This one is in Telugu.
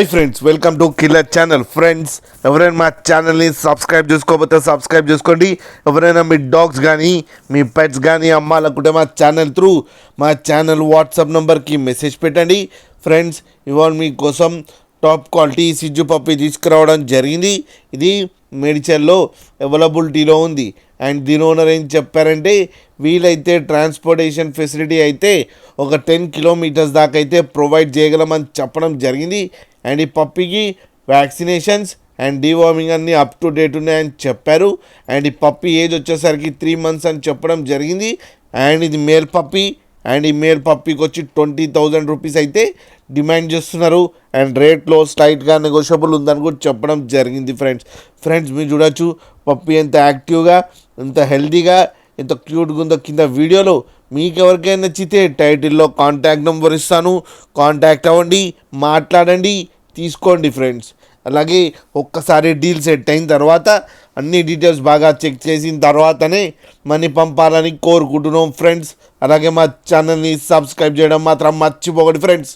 Hi friends, welcome to killer channel. Friends, ఎవరైనా మా ఛానల్ని సబ్స్క్రైబ్ చేసుకోకపోతే సబ్స్క్రైబ్ చేసుకోండి. ఎవరైనా మీ డాగ్స్ కానీ మీ పెట్స్ కానీ అమ్మాలనుకుంటే మా ఛానల్ వాట్సాప్ నెంబర్కి మెసేజ్ పెట్టండి. ఫ్రెండ్స్, ఇవాళ మీకోసం టాప్ క్వాలిటీ సిజ్జు పప్పి తీసుకురావడం జరిగింది. ఇది మేడ్చల్లో అవైలబిలిటీలో ఉంది. అండ్ దీని ఓనర్ ఏం చెప్పారంటే, వీలైతే ట్రాన్స్పోర్టేషన్ ఫెసిలిటీ అయితే ఒక 10 కిలోమీటర్స్ దాకా అయితే ప్రొవైడ్ చేయగలమని చెప్పడం జరిగింది. అండ్ ఈ పప్పికి వ్యాక్సినేషన్స్ అండ్ డీవార్మింగ్ అన్నీ అప్ టు డేట్ ఉన్నాయని చెప్పారు. అండ్ ఈ పప్పి ఏజ్ వచ్చేసరికి 3 months అని చెప్పడం జరిగింది. అండ్ ఇది మేల్ పప్పి. అండ్ ఈ మేల్ పప్పికి వచ్చి 20,000 రూపీస్ అయితే డిమాండ్ చేస్తున్నారు. అండ్ రేట్లో స్లైట్గా నెగోషియబుల్ ఉందని కూడా చెప్పడం జరిగింది. ఫ్రెండ్స్ మీరు చూడొచ్చు పప్పి ఎంత యాక్టివ్గా, ఎంత హెల్తీగా, ఎంత క్యూట్గా ఉందో కింద వీడియోలో. మీకు ఎవరికైనా నచ్చితే టైటిల్లో కాంటాక్ట్ నెంబర్ ఇస్తాను, కాంటాక్ట్ అవ్వండి, మాట్లాడండి, తీసుకోండి ఫ్రెండ్స్. అలాగే ఒక్కసారి డీల్ సెట్ అయిన తర్వాత అన్ని డీటెయిల్స్ బాగా చెక్ చేసిన తర్వాతనే మనీ పంపాలని కోరుకుంటున్నాం ఫ్రెండ్స్. అలాగే మా ఛానల్ని సబ్స్క్రైబ్ చేయడం మాత్రం మర్చిపోకండి ఫ్రెండ్స్.